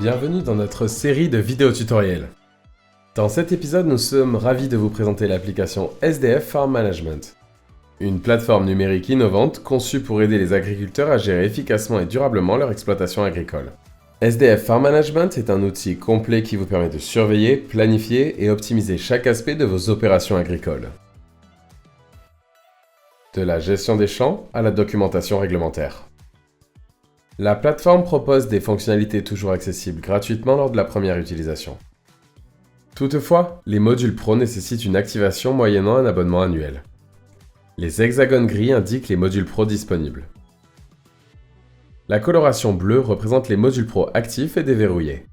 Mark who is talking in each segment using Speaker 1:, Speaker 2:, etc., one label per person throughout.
Speaker 1: Bienvenue dans notre série de vidéos tutoriels. Dans cet épisode, nous sommes ravis de vous présenter l'application SDF Farm Management. Une plateforme numérique innovante conçue pour aider les agriculteurs à gérer efficacement et durablement leur exploitation agricole. SDF Farm Management est un outil complet qui vous permet de surveiller, planifier et optimiser chaque aspect de vos opérations agricoles. De la gestion des champs à la documentation réglementaire. La plateforme propose des fonctionnalités toujours accessibles gratuitement lors de la première utilisation. Toutefois, les modules Pro nécessitent une activation moyennant un abonnement annuel. Les hexagones gris indiquent les modules Pro disponibles. La coloration bleue représente les modules Pro actifs et déverrouillés.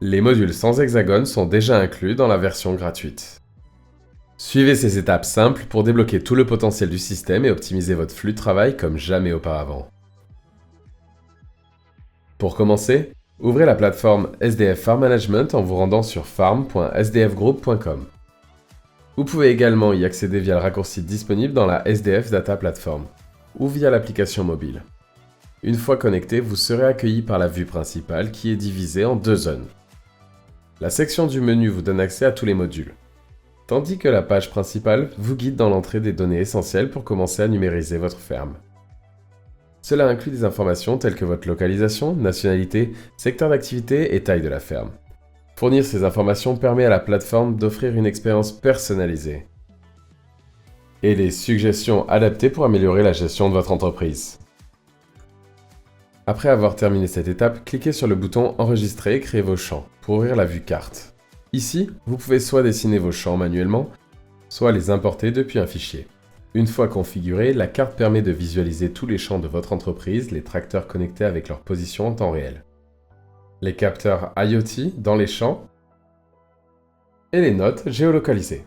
Speaker 1: Les modules sans hexagone sont déjà inclus dans la version gratuite. Suivez ces étapes simples pour débloquer tout le potentiel du système et optimiser votre flux de travail comme jamais auparavant. Pour commencer, ouvrez la plateforme SDF Farm Management en vous rendant sur farm.sdfgroup.com. Vous pouvez également y accéder via le raccourci disponible dans la SDF Data Platform ou via l'application mobile. Une fois connecté, vous serez accueilli par la vue principale qui est divisée en deux zones. La section du menu vous donne accès à tous les modules, tandis que la page principale vous guide dans l'entrée des données essentielles pour commencer à numériser votre ferme. Cela inclut des informations telles que votre localisation, nationalité, secteur d'activité et taille de la ferme. Fournir ces informations permet à la plateforme d'offrir une expérience personnalisée et des suggestions adaptées pour améliorer la gestion de votre entreprise. Après avoir terminé cette étape, cliquez sur le bouton « Enregistrer et créer vos champs » pour ouvrir la vue carte. Ici, vous pouvez soit dessiner vos champs manuellement, soit les importer depuis un fichier. Une fois configurée, la carte permet de visualiser tous les champs de votre entreprise, les tracteurs connectés avec leur position en temps réel, les capteurs IoT dans les champs et les notes géolocalisées.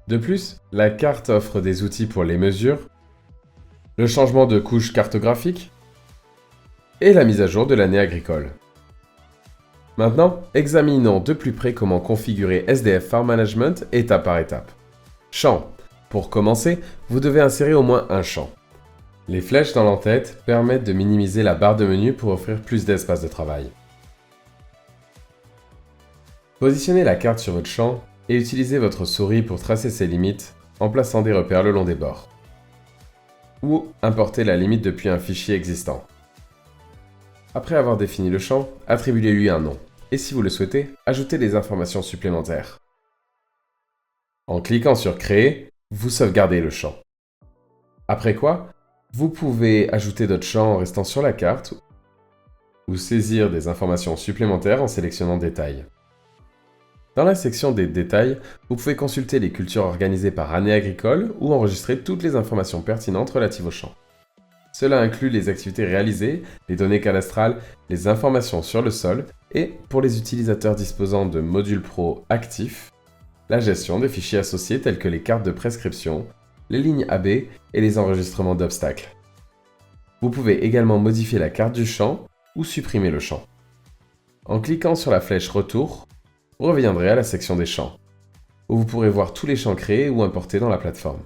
Speaker 1: De plus, la carte offre des outils pour les mesures, le changement de couche cartographique et la mise à jour de l'année agricole. Maintenant, examinons de plus près comment configurer SDF Farm Management étape par étape. Champ. Pour commencer, vous devez insérer au moins un champ. Les flèches dans l'entête permettent de minimiser la barre de menu pour offrir plus d'espace de travail. Positionnez la carte sur votre champ et utilisez votre souris pour tracer ses limites en plaçant des repères le long des bords. Ou importez la limite depuis un fichier existant. Après avoir défini le champ, attribuez-lui un nom. Et si vous le souhaitez, ajoutez des informations supplémentaires. En cliquant sur Créer, vous sauvegardez le champ. Après quoi, vous pouvez ajouter d'autres champs en restant sur la carte ou saisir des informations supplémentaires en sélectionnant Détails. Dans la section des détails, vous pouvez consulter les cultures organisées par année agricole ou enregistrer toutes les informations pertinentes relatives au champ. Cela inclut les activités réalisées, les données cadastrales, les informations sur le sol et, pour les utilisateurs disposant de modules Pro actifs, la gestion des fichiers associés tels que les cartes de prescription, les lignes AB et les enregistrements d'obstacles. Vous pouvez également modifier la carte du champ ou supprimer le champ. En cliquant sur la flèche Retour, vous reviendrez à la section des champs, où vous pourrez voir tous les champs créés ou importés dans la plateforme.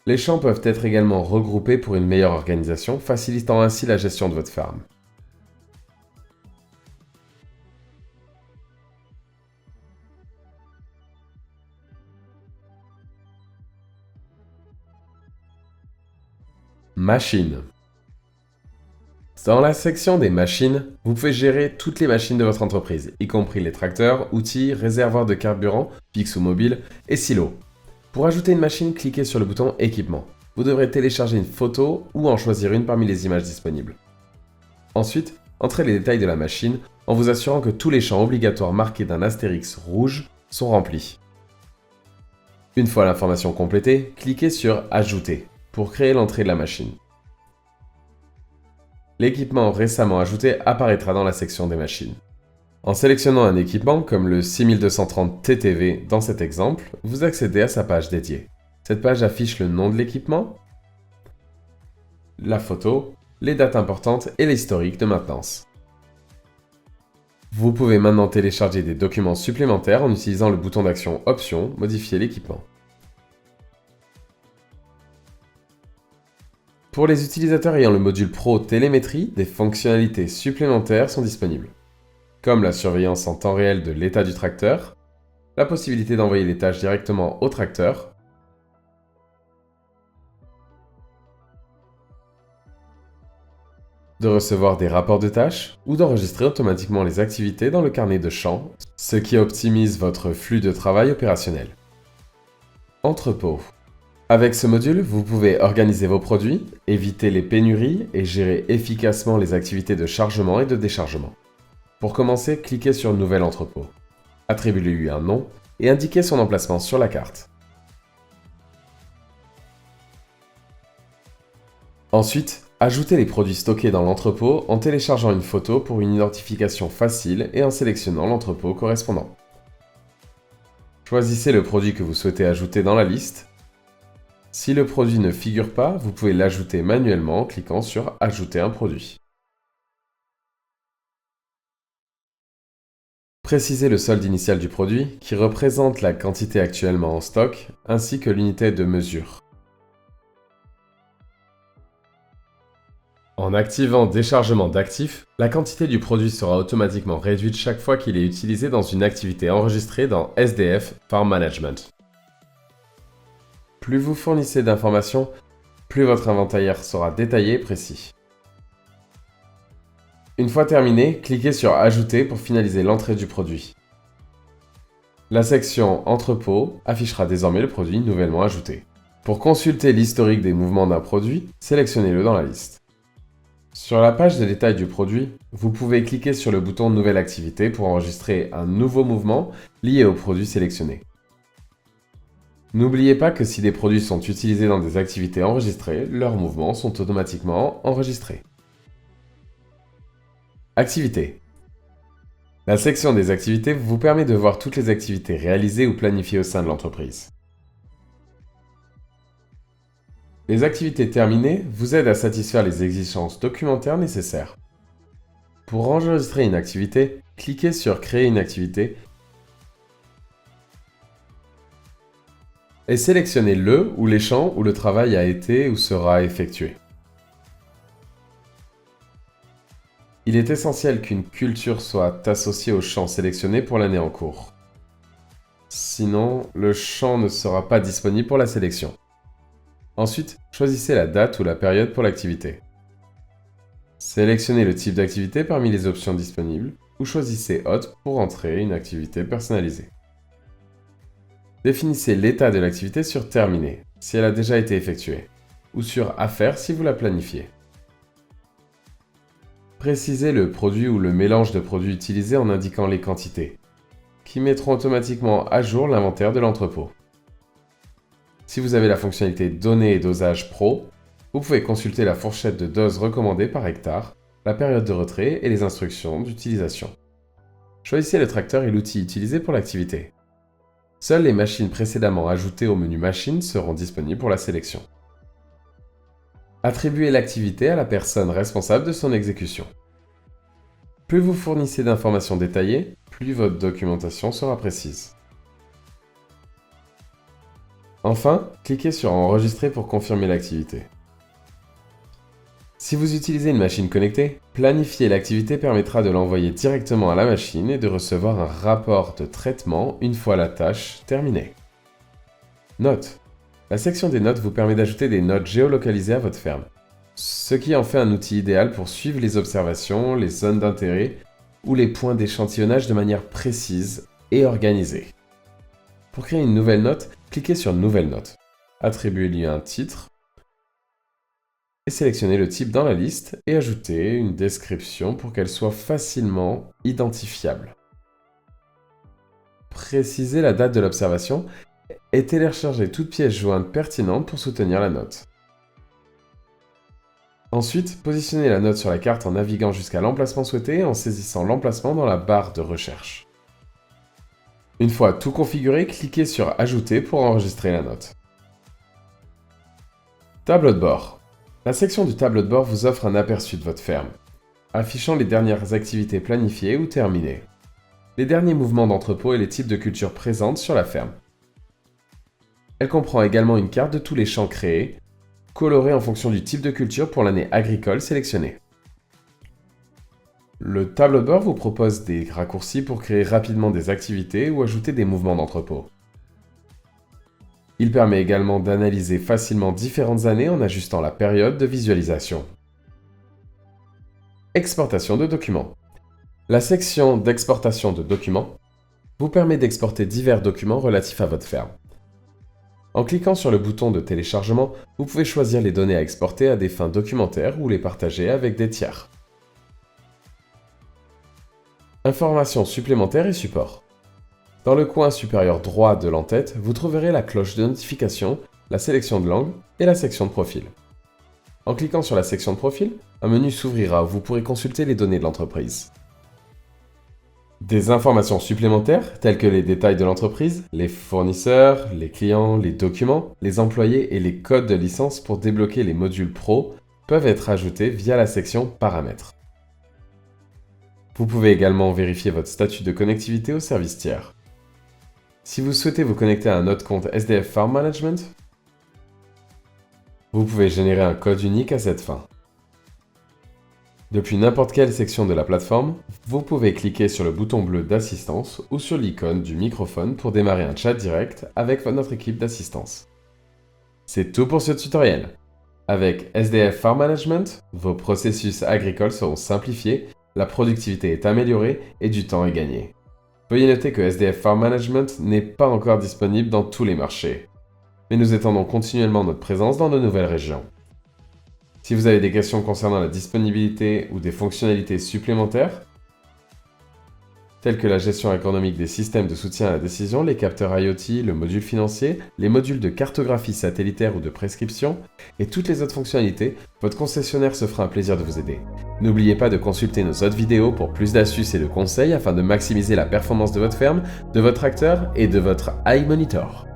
Speaker 1: Les champs peuvent être également regroupés pour une meilleure organisation, facilitant ainsi la gestion de votre ferme. Machines. Dans la section des machines, vous pouvez gérer toutes les machines de votre entreprise, y compris les tracteurs, outils, réservoirs de carburant, fixes ou mobiles, et silos. Pour ajouter une machine, cliquez sur le bouton « Équipement ». Vous devrez télécharger une photo ou en choisir une parmi les images disponibles. Ensuite, entrez les détails de la machine en vous assurant que tous les champs obligatoires marqués d'un astérix rouge sont remplis. Une fois l'information complétée, cliquez sur « Ajouter » pour créer l'entrée de la machine. L'équipement récemment ajouté apparaîtra dans la section des machines. En sélectionnant un équipement comme le 6230 TTV dans cet exemple, vous accédez à sa page dédiée. Cette page affiche le nom de l'équipement, la photo, les dates importantes et l'historique de maintenance. Vous pouvez maintenant télécharger des documents supplémentaires en utilisant le bouton d'action Options, Modifier l'équipement. Pour les utilisateurs ayant le module Pro Télémétrie, des fonctionnalités supplémentaires sont disponibles, comme la surveillance en temps réel de l'état du tracteur, la possibilité d'envoyer les tâches directement au tracteur, de recevoir des rapports de tâches ou d'enregistrer automatiquement les activités dans le carnet de champs, ce qui optimise votre flux de travail opérationnel. Entrepôt. Avec ce module, vous pouvez organiser vos produits, éviter les pénuries et gérer efficacement les activités de chargement et de déchargement. Pour commencer, cliquez sur Nouvel entrepôt. Attribuez-lui un nom et indiquez son emplacement sur la carte. Ensuite, ajoutez les produits stockés dans l'entrepôt en téléchargeant une photo pour une identification facile et en sélectionnant l'entrepôt correspondant. Choisissez le produit que vous souhaitez ajouter dans la liste. Si le produit ne figure pas, vous pouvez l'ajouter manuellement en cliquant sur « Ajouter un produit ». Précisez le solde initial du produit, qui représente la quantité actuellement en stock, ainsi que l'unité de mesure. En activant Déchargement d'actifs, la quantité du produit sera automatiquement réduite chaque fois qu'il est utilisé dans une activité enregistrée dans SDF Farm Management. Plus vous fournissez d'informations, plus votre inventaire sera détaillé et précis. Une fois terminé, cliquez sur Ajouter pour finaliser l'entrée du produit. La section Entrepôt affichera désormais le produit nouvellement ajouté. Pour consulter l'historique des mouvements d'un produit, sélectionnez-le dans la liste. Sur la page de détail du produit, vous pouvez cliquer sur le bouton Nouvelle activité pour enregistrer un nouveau mouvement lié au produit sélectionné. N'oubliez pas que si des produits sont utilisés dans des activités enregistrées, leurs mouvements sont automatiquement enregistrés. Activités. La section des activités vous permet de voir toutes les activités réalisées ou planifiées au sein de l'entreprise. Les activités terminées vous aident à satisfaire les exigences documentaires nécessaires. Pour enregistrer une activité, cliquez sur Créer une activité et sélectionnez le ou les champs où le travail a été ou sera effectué. Il est essentiel qu'une culture soit associée au champ sélectionné pour l'année en cours. Sinon, le champ ne sera pas disponible pour la sélection. Ensuite, choisissez la date ou la période pour l'activité. Sélectionnez le type d'activité parmi les options disponibles ou choisissez Autre pour entrer une activité personnalisée. Définissez l'état de l'activité sur Terminer, si elle a déjà été effectuée, ou sur À faire si vous la planifiez. Précisez le produit ou le mélange de produits utilisés en indiquant les quantités, qui mettront automatiquement à jour l'inventaire de l'entrepôt. Si vous avez la fonctionnalité Données et dosage Pro, vous pouvez consulter la fourchette de doses recommandée par hectare, la période de retrait et les instructions d'utilisation. Choisissez le tracteur et l'outil utilisé pour l'activité. Seules les machines précédemment ajoutées au menu Machines seront disponibles pour la sélection. Attribuez l'activité à la personne responsable de son exécution. Plus vous fournissez d'informations détaillées, plus votre documentation sera précise. Enfin, cliquez sur Enregistrer pour confirmer l'activité. Si vous utilisez une machine connectée, planifier l'activité permettra de l'envoyer directement à la machine et de recevoir un rapport de traitement une fois la tâche terminée. Notes. La section des notes vous permet d'ajouter des notes géolocalisées à votre ferme, ce qui en fait un outil idéal pour suivre les observations, les zones d'intérêt ou les points d'échantillonnage de manière précise et organisée. Pour créer une nouvelle note, cliquez sur Nouvelle note. Attribuez-lui un titre et sélectionnez le type dans la liste et ajoutez une description pour qu'elle soit facilement identifiable. Précisez la date de l'observation et téléchargez toute pièce jointe pertinente pour soutenir la note. Ensuite, positionnez la note sur la carte en naviguant jusqu'à l'emplacement souhaité et en saisissant l'emplacement dans la barre de recherche. Une fois tout configuré, cliquez sur Ajouter pour enregistrer la note. Tableau de bord. La section du tableau de bord vous offre un aperçu de votre ferme, affichant les dernières activités planifiées ou terminées, les derniers mouvements d'entrepôt et les types de cultures présentes sur la ferme. Elle comprend également une carte de tous les champs créés, colorés en fonction du type de culture pour l'année agricole sélectionnée. Le tableau de bord vous propose des raccourcis pour créer rapidement des activités ou ajouter des mouvements d'entrepôt. Il permet également d'analyser facilement différentes années en ajustant la période de visualisation. Exportation de documents. La section d'exportation de documents vous permet d'exporter divers documents relatifs à votre ferme. En cliquant sur le bouton de téléchargement, vous pouvez choisir les données à exporter à des fins documentaires ou les partager avec des tiers. Informations supplémentaires et support. Dans le coin supérieur droit de l'entête, vous trouverez la cloche de notification, la sélection de langue et la section de profil. En cliquant sur la section de profil, un menu s'ouvrira où vous pourrez consulter les données de l'entreprise. Des informations supplémentaires, telles que les détails de l'entreprise, les fournisseurs, les clients, les documents, les employés et les codes de licence pour débloquer les modules Pro, peuvent être ajoutés via la section Paramètres. Vous pouvez également vérifier votre statut de connectivité au service tiers. Si vous souhaitez vous connecter à un autre compte SDF Farm Management, vous pouvez générer un code unique à cette fin. Depuis n'importe quelle section de la plateforme, vous pouvez cliquer sur le bouton bleu d'assistance ou sur l'icône du microphone pour démarrer un chat direct avec notre équipe d'assistance. C'est tout pour ce tutoriel. Avec SDF Farm Management, vos processus agricoles seront simplifiés, la productivité est améliorée et du temps est gagné. Veuillez noter que SDF Farm Management n'est pas encore disponible dans tous les marchés, mais nous étendons continuellement notre présence dans de nouvelles régions. Si vous avez des questions concernant la disponibilité ou des fonctionnalités supplémentaires, telles que la gestion agronomique des systèmes de soutien à la décision, les capteurs IoT, le module financier, les modules de cartographie satellitaire ou de prescription, et toutes les autres fonctionnalités, votre concessionnaire se fera un plaisir de vous aider. N'oubliez pas de consulter nos autres vidéos pour plus d'astuces et de conseils afin de maximiser la performance de votre ferme, de votre tracteur et de votre iMonitor.